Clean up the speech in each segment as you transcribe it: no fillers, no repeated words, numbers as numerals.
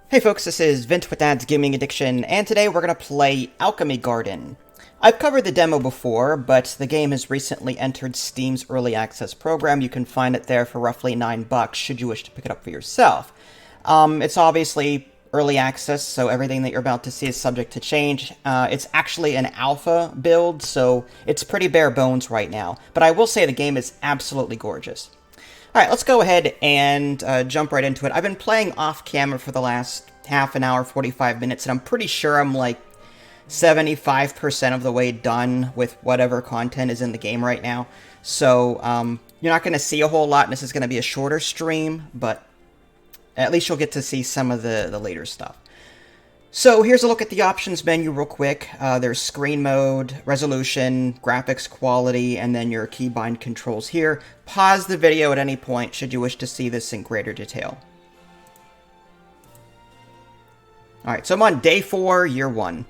Hey folks, this is Vint with Dad's Gaming Addiction, and today we're going to play Alchemy Garden. I've covered the demo before, but the game has recently entered Steam's Early Access program. You can find it there for roughly $9 should you wish to pick it up for yourself. It's obviously early access, so everything that you're about to see is subject to change. It's actually an alpha build, so it's pretty bare bones right now. But I will say the game is absolutely gorgeous. Alright, let's go ahead and jump right into it. I've been playing off-camera for the last half an hour, 45 minutes, and I'm pretty sure I'm like 75% of the way done with whatever content is in the game right now. So, you're not going to see a whole lot, and this is going to be a shorter stream, but at least you'll get to see some of the later stuff. So here's a look at the options menu real quick. There's screen mode, resolution, graphics quality, and then your keybind controls here. Pause the video at any point should you wish to see this in greater detail. Alright, so I'm on day 4, year 1.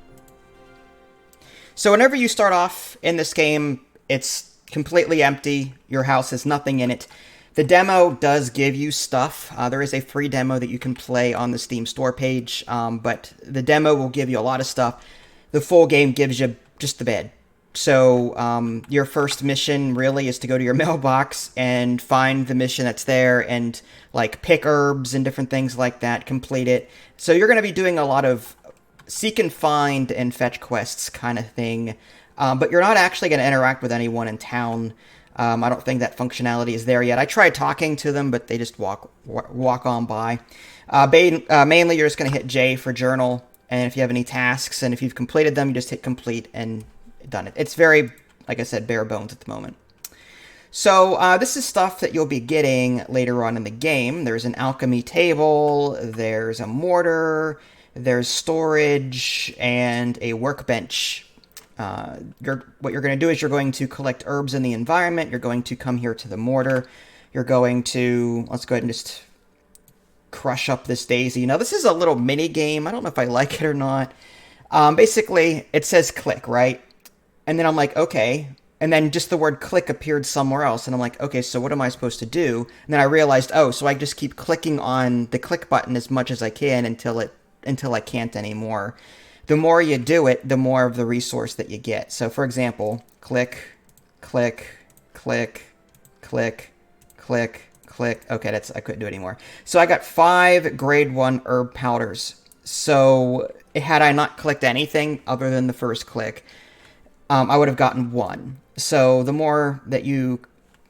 So whenever you start off in this game, it's completely empty. Your house has nothing in it. The demo does give you stuff. There is a free demo that you can play on the Steam store page, but the demo will give you a lot of stuff. The full game gives you just the bed. So your first mission really is to go to your mailbox and find the mission that's there and like pick herbs and different things like that, complete it. So you're going to be doing a lot of seek and find and fetch quests kind of thing, but you're not actually going to interact with anyone in town. I don't think that functionality is there yet. I tried talking to them, but they just walk on by. Mainly, you're just going to hit J for journal, and if you have any tasks, and if you've completed them, you just hit complete and done it. It's very, like I said, bare bones at the moment. So this is stuff that you'll be getting later on in the game. There's an alchemy table, there's a mortar, there's storage, and a workbench. What you're going to do is you're going to collect herbs in the environment. You're going to come here to the mortar. You're going to, let's go ahead and just crush up this daisy. Now, this is a little mini game. I don't know if I like it or not. Basically, it says click, right? And then I'm like, okay. And then just the word click appeared somewhere else. And I'm like, okay, so what am I supposed to do? And then I realized, oh, so I just keep clicking on the click button as much as I can until I can't anymore. The more you do it, the more of the resource that you get. So, for example, click, click, click, click, click, click. Okay, I couldn't do it anymore. So I got 5 grade 1 herb powders. So had I not clicked anything other than the first click, I would have gotten 1. So the more that you,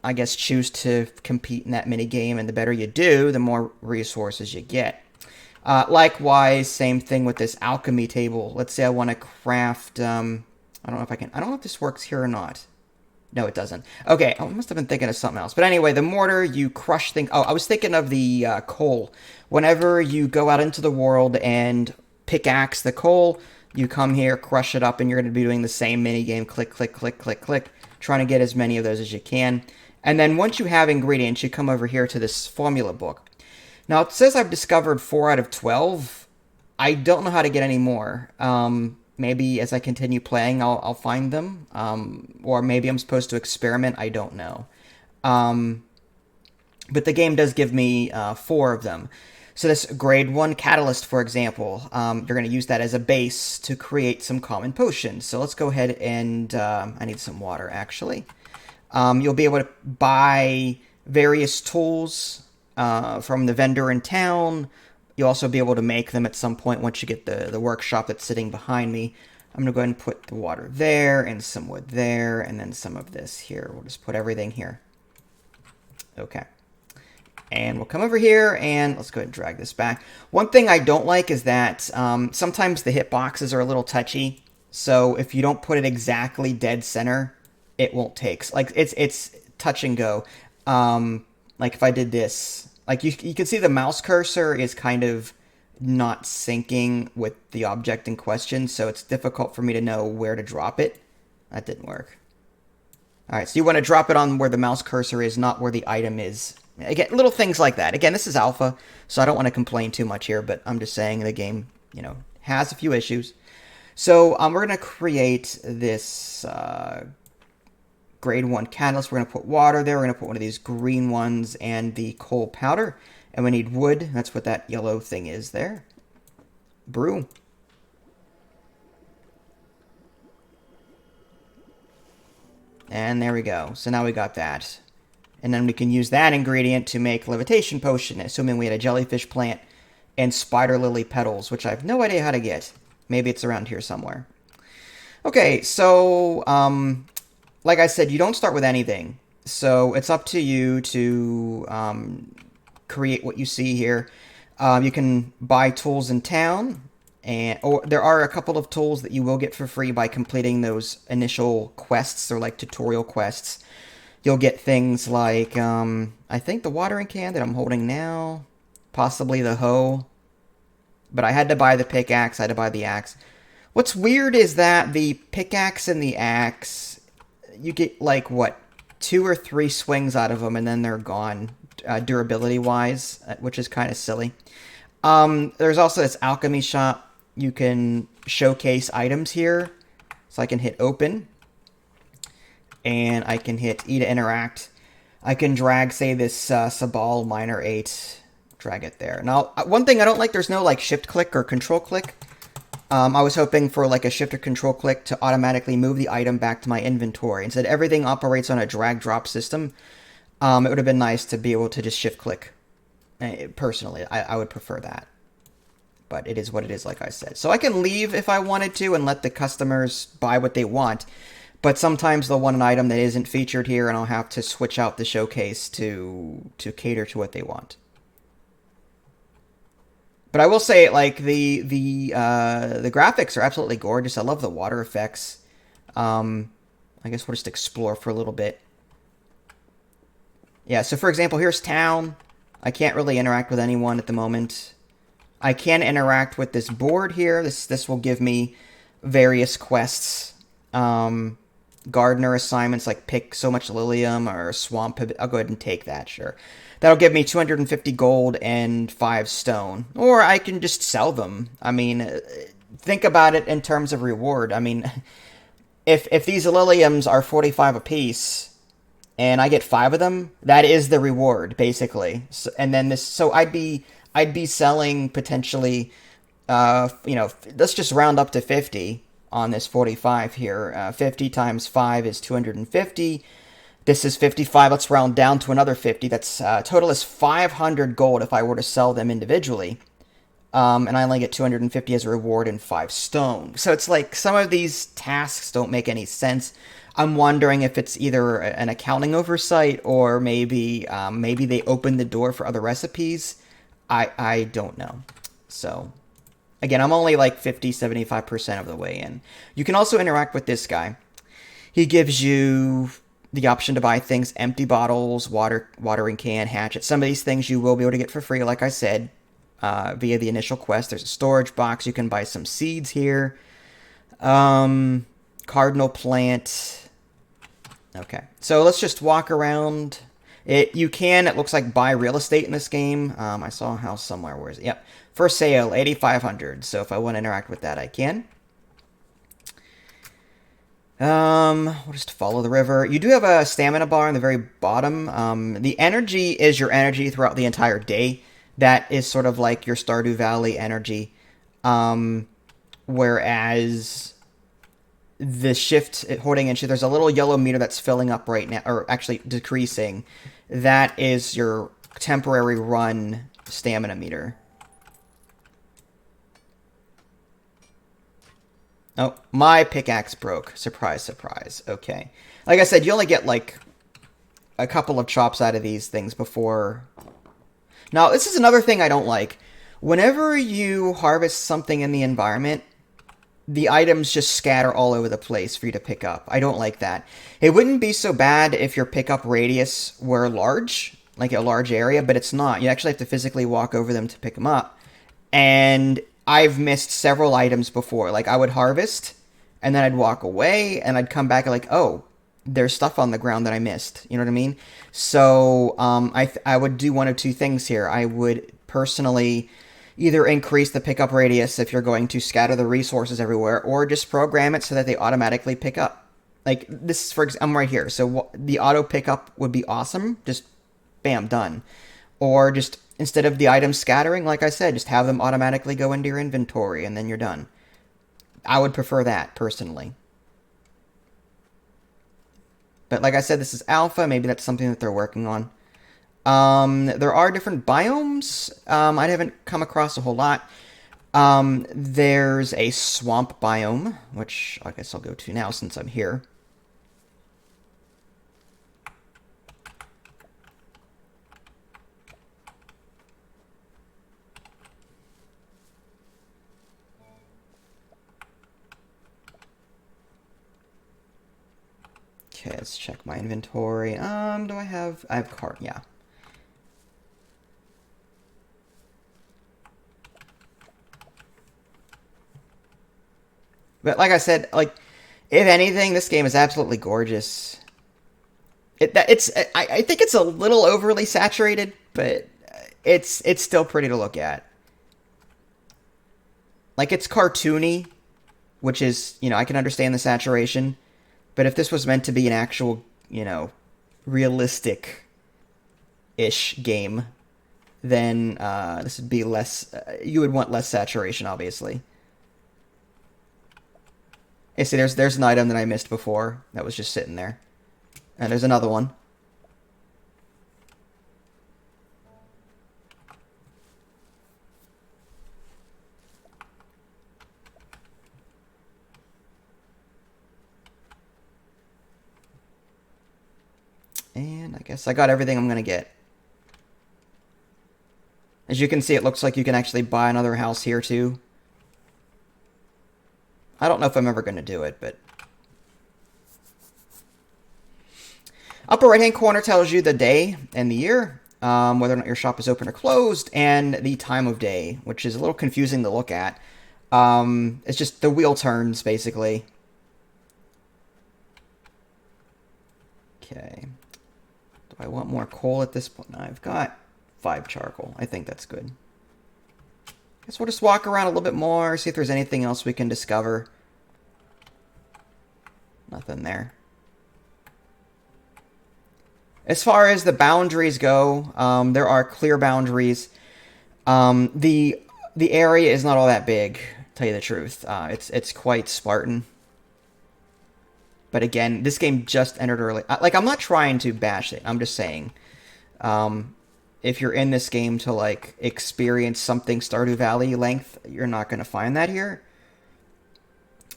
I guess, choose to compete in that mini game, and the better you do, the more resources you get. Likewise, same thing with this alchemy table. Let's say I want to craft, I don't know if this works here or not. No, it doesn't. Okay, I must have been thinking of something else. But anyway, the mortar, you crush things. Oh, I was thinking of the coal. Whenever you go out into the world and pickaxe the coal, you come here, crush it up, and you're going to be doing the same mini game. Click, click, click, click, click. Trying to get as many of those as you can. And then once you have ingredients, you come over here to this formula book. Now, it says I've discovered 4 out of 12. I don't know how to get any more. Maybe as I continue playing, I'll find them. Or maybe I'm supposed to experiment. I don't know. But the game does give me 4 of them. So this grade 1 catalyst, for example, you're going to use that as a base to create some common potions. So let's go ahead and... I need some water, actually. You'll be able to buy various tools from the vendor in town. You'll also be able to make them at some point once you get the workshop that's sitting behind me. I'm going to go ahead and put the water there, and some wood there, and then some of this here. We'll just put everything here. Okay. And we'll come over here, and let's go ahead and drag this back. One thing I don't like is that sometimes the hitboxes are a little touchy. So if you don't put it exactly dead center, it won't take. Like, it's touch and go. Like if I did this, like you can see the mouse cursor is kind of not syncing with the object in question, so it's difficult for me to know where to drop it. That didn't work. All right, so you want to drop it on where the mouse cursor is, not where the item is. Again, little things like that. Again, this is alpha, so I don't want to complain too much here, but I'm just saying the game, has a few issues. So we're going to create this grade 1 catalyst. We're going to put water there. We're going to put one of these green ones and the coal powder. And we need wood. That's what that yellow thing is there. brew. And there we go. So now we got that. And then we can use that ingredient to make levitation potion, assuming we had a jellyfish plant and spider lily petals, which I have no idea how to get. Maybe it's around here somewhere. Okay, so like I said, you don't start with anything. So it's up to you to create what you see here. You can buy tools in town, or there are a couple of tools that you will get for free by completing those initial quests. They're like tutorial quests. You'll get things like, I think the watering can that I'm holding now, possibly the hoe. But I had to buy the pickaxe, I had to buy the axe. What's weird is that the pickaxe and the axe, you get like, what, 2 or 3 swings out of them and then they're gone, durability-wise, which is kind of silly. There's also this alchemy shop. You can showcase items here. So I can hit open. And I can hit E to interact. I can drag, say, this Sabal Miner 8. Drag it there. Now, one thing I don't like, there's no, like, shift click or control click. I was hoping for, like, a shift or control click to automatically move the item back to my inventory. Instead, everything operates on a drag-drop system. It would have been nice to be able to just shift click. Personally, I would prefer that. But it is what it is, like I said. So I can leave if I wanted to and let the customers buy what they want. But sometimes they'll want an item that isn't featured here, and I'll have to switch out the showcase to cater to what they want. But I will say, like, the graphics are absolutely gorgeous. I love the water effects. I guess we'll just explore for a little bit. Yeah, so for example, here's town. I can't really interact with anyone at the moment. I can interact with this board here. This will give me various quests. Gardener assignments like pick so much lilium or swamp. I'll go ahead and take that, sure. That'll give me 250 gold and 5 stone. Or I can just sell them. I mean, think about it in terms of reward. I mean, if these liliums are 45 apiece and I get 5 of them, that is the reward, basically. So, and then this, so I'd be selling potentially, let's just round up to 50. On this 45 here. 50 times 5 is 250. This is 55. Let's round down to another 50. That's total is 500 gold if I were to sell them individually. And I only get 250 as a reward and 5 stone. So it's like some of these tasks don't make any sense. I'm wondering if it's either an accounting oversight or maybe they opened the door for other recipes. I don't know. So... Again, I'm only like 50-75% of the way in. You can also interact with this guy. He gives you the option to buy things, empty bottles, watering can, hatchet. Some of these things you will be able to get for free, like I said, via the initial quest. There's a storage box. You can buy some seeds here. Cardinal plant. Okay, so let's just walk around. It looks like, buy real estate in this game. I saw a house somewhere. Where is it? Yep. For sale, 8,500. So if I want to interact with that, I can. We'll just follow the river. You do have a stamina bar on the very bottom. The energy is your energy throughout the entire day. That is sort of like your Stardew Valley energy. Whereas the shift, holding and shift, there's a little yellow meter that's filling up right now, or actually decreasing. That is your temporary run stamina meter. Oh, my pickaxe broke. Surprise, surprise. Okay. Like I said, you only get, like, a couple of chops out of these things before... Now, this is another thing I don't like. Whenever you harvest something in the environment, the items just scatter all over the place for you to pick up. I don't like that. It wouldn't be so bad if your pickup radius were large, like a large area, but it's not. You actually have to physically walk over them to pick them up. And... I've missed several items before. Like, I would harvest, and then I'd walk away, and I'd come back and like, oh, there's stuff on the ground that I missed. You know what I mean? So, I would do one of two things here. I would personally either increase the pickup radius if you're going to scatter the resources everywhere, or just program it so that they automatically pick up. Like, this is, for example, I'm right here. So, the auto pickup would be awesome. Just, bam, done. Or just, instead of the items scattering, like I said, just have them automatically go into your inventory and then you're done. I would prefer that, personally. But like I said, this is alpha. Maybe that's something that they're working on. There are different biomes. I haven't come across a whole lot. There's a swamp biome, which I guess I'll go to now since I'm here. Okay, let's check my inventory. Do I have card? Yeah. But like I said, like, if anything, this game is absolutely gorgeous. I think it's a little overly saturated, but it's still pretty to look at. Like, it's cartoony, which is, you know, I can understand the saturation. But if this was meant to be an actual, you know, realistic-ish game, then this would be less... you would want less saturation, obviously. Hey, see, there's an item that I missed before that was just sitting there. And there's another one. And I guess I got everything I'm going to get. As you can see, it looks like you can actually buy another house here, too. I don't know if I'm ever going to do it, but... Upper right-hand corner tells you the day and the year, whether or not your shop is open or closed, and the time of day, which is a little confusing to look at. It's just the wheel turns, basically. Okay. Do I want more coal at this point? I've got 5 charcoal. I think that's good. Guess we'll just walk around a little bit more, see if there's anything else we can discover. Nothing there. As far as the boundaries go, there are clear boundaries. The area is not all that big, to tell you the truth. It's quite Spartan. But again, this game just entered early. Like, I'm not trying to bash it. I'm just saying, if you're in this game to, like, experience something Stardew Valley length, you're not going to find that here.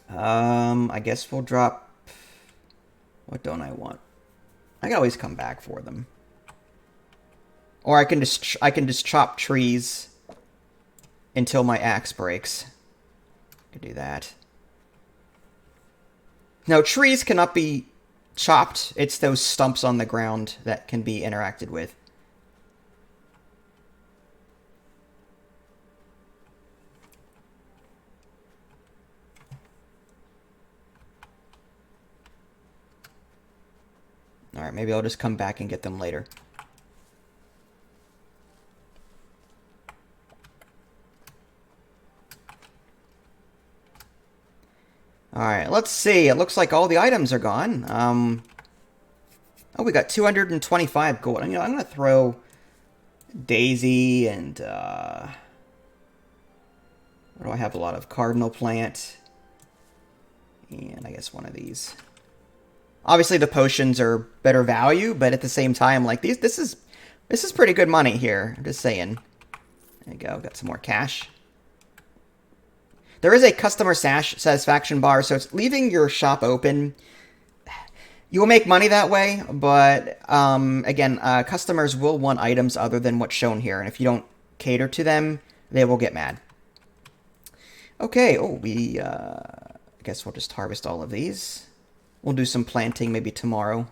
I guess we'll drop... What don't I want? I can always come back for them. Or I can just chop trees until my axe breaks. I could do that. No, trees cannot be chopped. It's those stumps on the ground that can be interacted with. Alright, maybe I'll just come back and get them later. Alright, let's see. It looks like all the items are gone. Oh, we got 225 gold. You know, I'm going to throw Daisy and... what do I have? A lot of Cardinal Plant. And I guess one of these. Obviously, the potions are better value, but at the same time, like, this is pretty good money here. I'm just saying. There you go. Got some more cash. There is a customer satisfaction bar, so it's leaving your shop open. You will make money that way, but again, customers will want items other than what's shown here, and if you don't cater to them, they will get mad. Okay, I guess we'll just harvest all of these. We'll do some planting maybe tomorrow.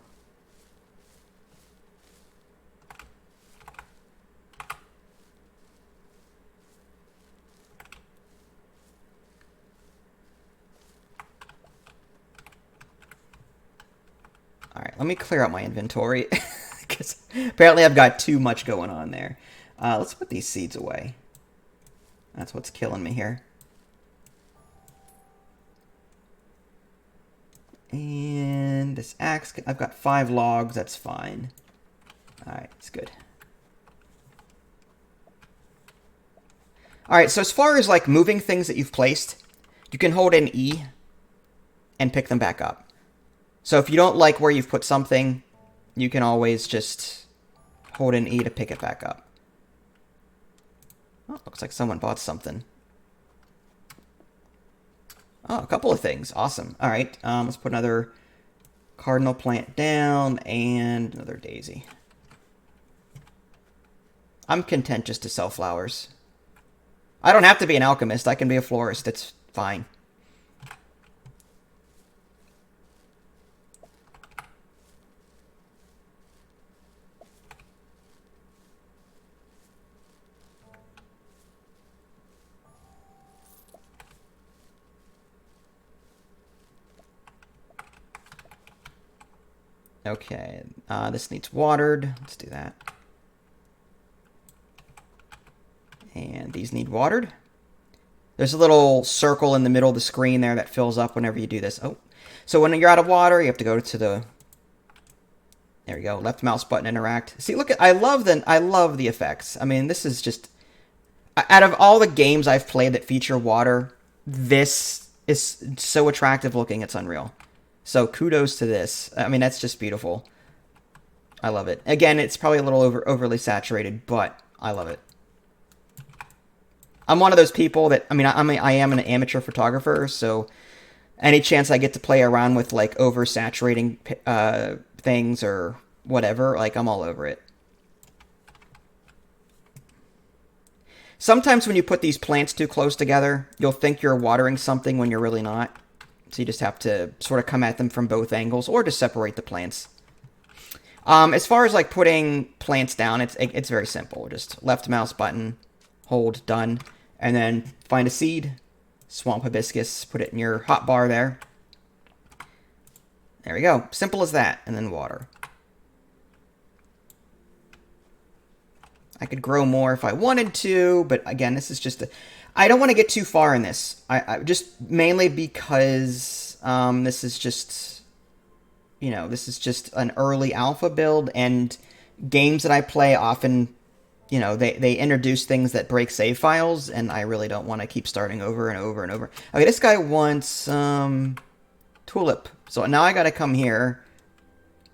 Alright, let me clear out my inventory, because apparently I've got too much going on there. Let's put these seeds away. That's what's killing me here. And this axe, I've got 5 logs, that's fine. Alright, it's good. All right, so as far as like moving things that you've placed, you can hold in E and pick them back up. So if you don't like where you've put something, you can always just hold in E to pick it back up. Oh, looks like someone bought something. Oh, a couple of things. Awesome. All right, let's put another cardinal plant down and another daisy. I'm content just to sell flowers. I don't have to be an alchemist. I can be a florist. It's fine. Okay, this needs watered. Let's do that. And these need watered. There's a little circle in the middle of the screen there that fills up whenever you do this. Oh, so when you're out of water, you have to go to the... There we go. Left mouse button interact. See, look at... I love the effects. I mean, this is just... Out of all the games I've played that feature water, this is so attractive looking, it's unreal. So kudos to this. I mean, that's just beautiful. I love it. Again, it's probably a little overly saturated, but I love it. I'm one of those people that, I am an amateur photographer, so any chance I get to play around with, like, oversaturating things or whatever, like, I'm all over it. Sometimes when you put these plants too close together, you'll think you're watering something when you're really not. So you just have to sort of come at them from both angles, or just separate the plants. As far as, like, putting plants down, it's very simple. Just left mouse button, hold, done. And then find a seed, swamp hibiscus, put it in your hotbar there. There we go. Simple as that. And then water. I could grow more if I wanted to, but again, this is just I don't want to get too far in this. I just mainly because this is just, this is just an early alpha build, and games that I play often, they introduce things that break save files, and I really don't want to keep starting over and over and over. Okay, this guy wants tulip. So now I got to come here.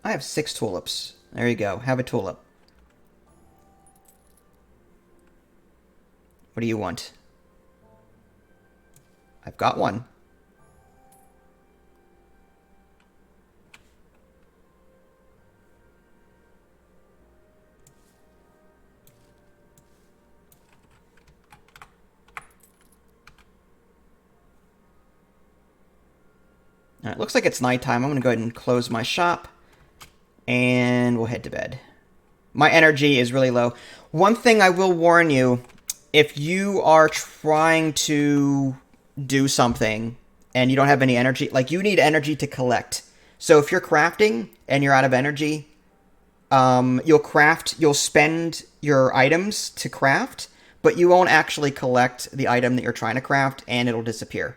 I have 6 tulips. There you go. Have a tulip. What do you want? I've got one. All right, looks like it's nighttime. I'm going to go ahead and close my shop, and we'll head to bed. My energy is really low. One thing I will warn you, if you are trying to do something and you don't have any energy, like, you need energy to collect. So if you're crafting and you're out of energy, you'll spend your items to craft, but you won't actually collect the item that you're trying to craft, and it'll disappear.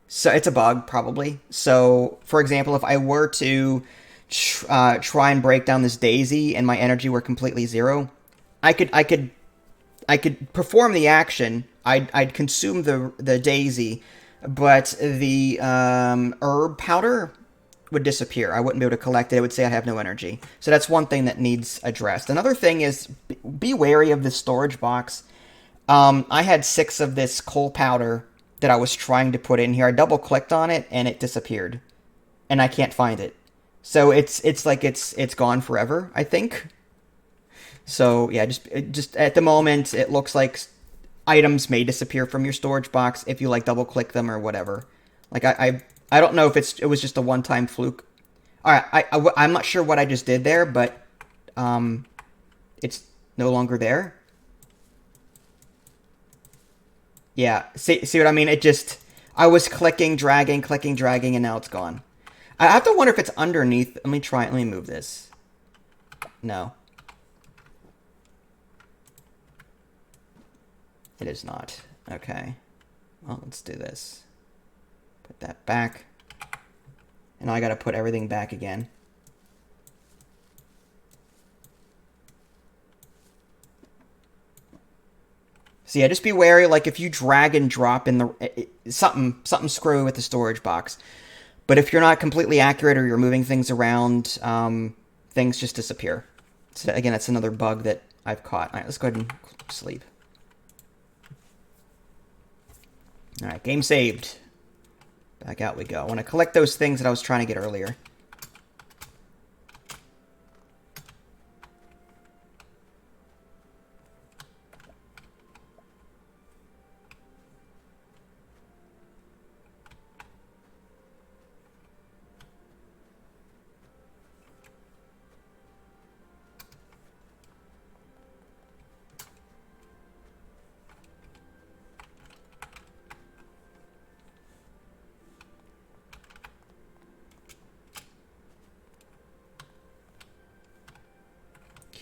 So it's a bug, probably. So, for example, if I were to try and break down this daisy and my energy were completely zero, I could perform the action. I'd consume the daisy, but the herb powder would disappear. I wouldn't be able to collect it. It would say I have no energy. So that's one thing that needs addressed. Another thing is, be wary of this storage box. I had 6 of this coal powder that I was trying to put in here. I double clicked on it and it disappeared, and I can't find it. So it's like it's gone forever, I think. So yeah, just at the moment it looks like items may disappear from your storage box if you, like, double click them or whatever. Like, I don't know if it was just a one-time fluke. All right, I'm not sure what I just did there, but it's no longer there. Yeah, see what I mean? I was clicking, dragging, and now it's gone. I have to wonder if it's underneath. Let me try it. Let me move this. No. It is not. Okay. Well, let's do this. Put that back. And now I gotta put everything back again. So yeah, just be wary. Like if you drag and drop in something screwy with the storage box. But if you're not completely accurate or you're moving things around, things just disappear. So again, that's another bug that I've caught. All right, let's go ahead and sleep. All right, game saved. Back out we go. I want to collect those things that I was trying to get earlier.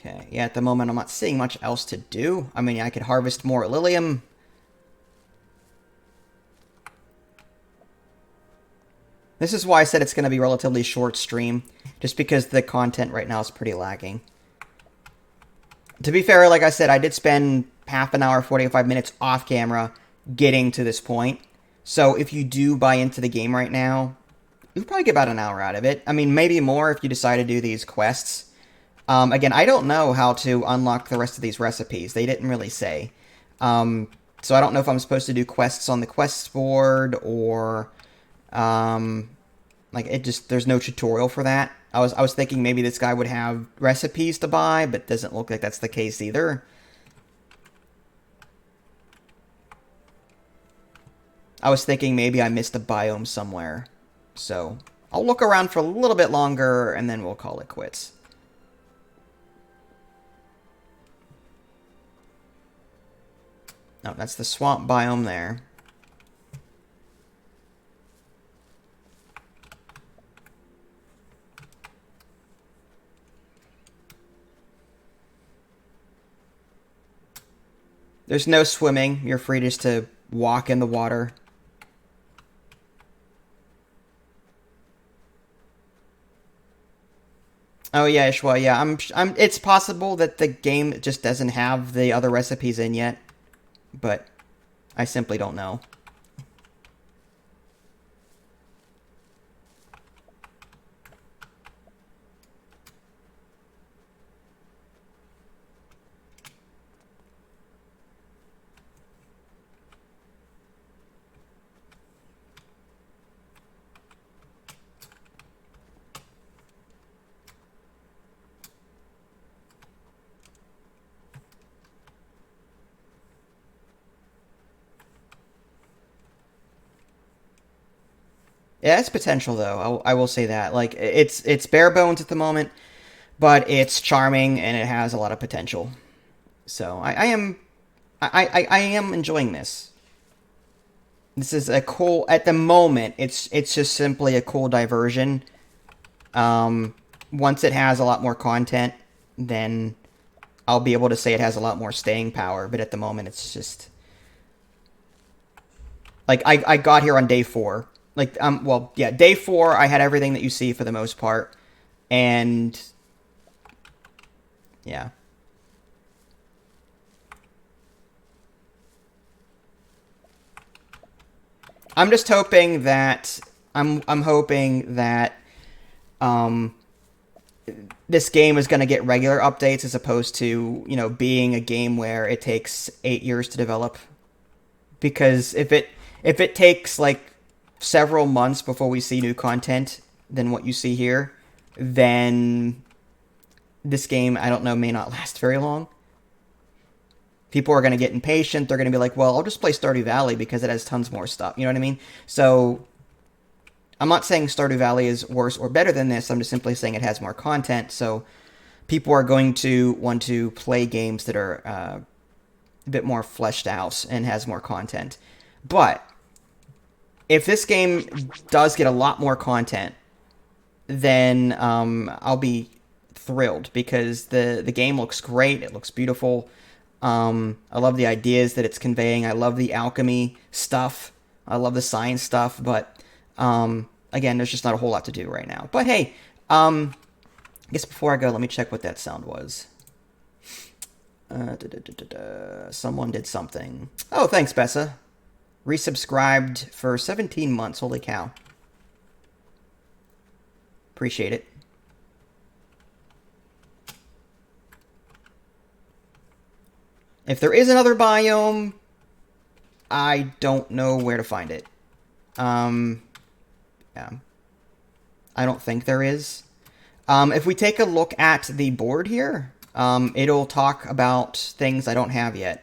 Okay, yeah, at the moment I'm not seeing much else to do. I mean, I could harvest more Lilium. This is why I said it's going to be a relatively short stream, just because the content right now is pretty lacking. To be fair, like I said, I did spend half an hour, 45 minutes off camera getting to this point. So if you do buy into the game right now, you'll probably get about an hour out of it. I mean, maybe more if you decide to do these quests. Again, I don't know how to unlock the rest of these recipes. They didn't really say. So I don't know if I'm supposed to do quests on the quests board or... like, there's no tutorial for that. I was thinking maybe this guy would have recipes to buy, but doesn't look like that's the case either. I was thinking maybe I missed a biome somewhere. So, I'll look around for a little bit longer, and then we'll call it quits. No, that's the swamp biome there. There's no swimming. You're free just to walk in the water. Oh yeah, Ishwa, yeah. It's possible that the game just doesn't have the other recipes in yet, but I simply don't know. Yeah, it's potential though. I will say that. Like it's bare bones at the moment, but it's charming and it has a lot of potential. So I am enjoying this. This is a cool at the moment. It's just simply a cool diversion. Once it has a lot more content, then I'll be able to say it has a lot more staying power. But at the moment, it's just like I got here on day 4. Like, well, yeah, day 4, I had everything that you see for the most part. And, yeah. I'm just hoping that, I'm hoping that, this game is going to get regular updates as opposed to, you know, being a game where it takes 8 years to develop. Because if it takes, like, several months before we see new content than what you see here, then this game, I don't know, may not last very long. People are going to get impatient. They're going to be like, well, I'll just play Stardew Valley because it has tons more stuff. You know what I mean? So I'm not saying Stardew Valley is worse or better than this. I'm just simply saying it has more content. So people are going to want to play games that are a bit more fleshed out and has more content. But if this game does get a lot more content, then I'll be thrilled because the game looks great. It looks beautiful. I love the ideas that it's conveying. I love the alchemy stuff. I love the science stuff. But again, there's just not a whole lot to do right now. But hey, I guess before I go, let me check what that sound was. Someone did something. Oh, thanks, Bessa. Resubscribed for 17 months. Holy cow. Appreciate it. If there is another biome, I don't know where to find it. Yeah. I don't think there is. If we take a look at the board here, it'll talk about things I don't have yet.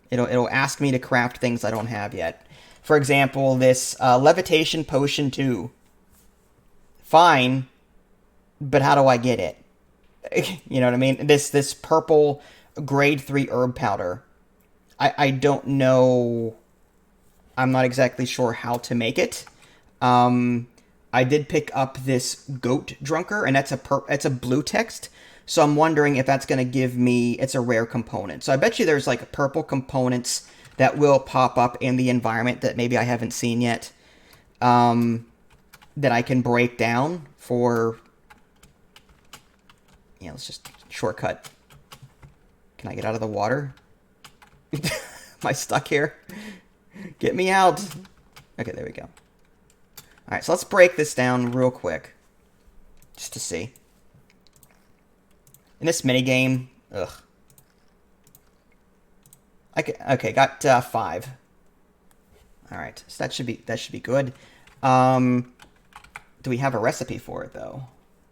It'll ask me to craft things I don't have yet. For example, this levitation potion 2. Fine, but how do I get it? You know what I mean? This purple grade 3 herb powder. I don't know. I'm not exactly sure how to make it. I did pick up this goat drunker, and it's a blue text. So I'm wondering if that's going to give me, it's a rare component. So I bet you there's like purple components that will pop up in the environment that maybe I haven't seen yet. That I can break down for, yeah, let's just shortcut. Can I get out of the water? Am I stuck here? Get me out. Okay, there we go. Alright, so let's break this down real quick. Just to see. In this minigame, ugh. Okay, got 5. Alright, so that should be good. Do we have a recipe for it, though?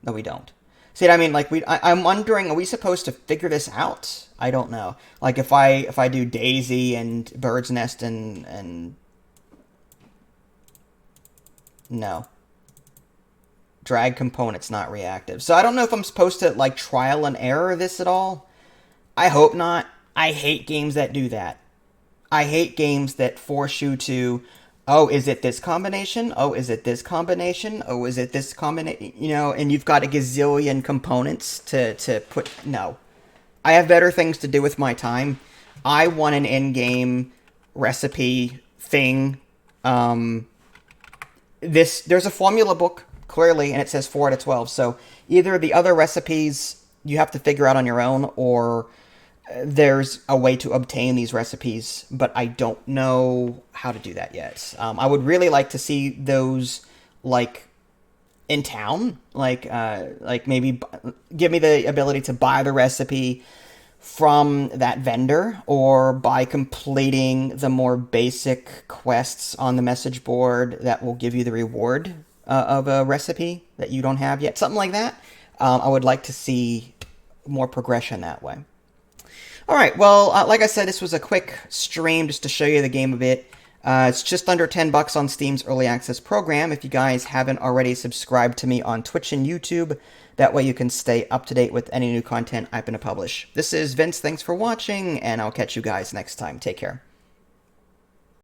No, we don't. See what I mean? Like, I'm wondering, are we supposed to figure this out? I don't know. Like, if I do Daisy and Bird's Nest and... No. Drag components not reactive. So I don't know if I'm supposed to, like, trial and error this at all. I hope not. I hate games that do that. I hate games that force you to... Oh, is it this combination? Oh, is it this combination? Oh, is it this combination? You know, and you've got a gazillion components to put... No. I have better things to do with my time. I want an in-game recipe thing. There's a formula book, clearly, and it says 4 out of 12. So either the other recipes you have to figure out on your own, or... there's a way to obtain these recipes, but I don't know how to do that yet. I would really like to see those, like, in town. Like maybe give me the ability to buy the recipe from that vendor, or by completing the more basic quests on the message board that will give you the reward of a recipe that you don't have yet. Something like that. I would like to see more progression that way. Alright, well, like I said, this was a quick stream just to show you the game a bit. It's just under $10 on Steam's Early Access program. If you guys haven't already subscribed to me on Twitch and YouTube, that way you can stay up to date with any new content I'm going to publish. This is Vince, thanks for watching, and I'll catch you guys next time. Take care.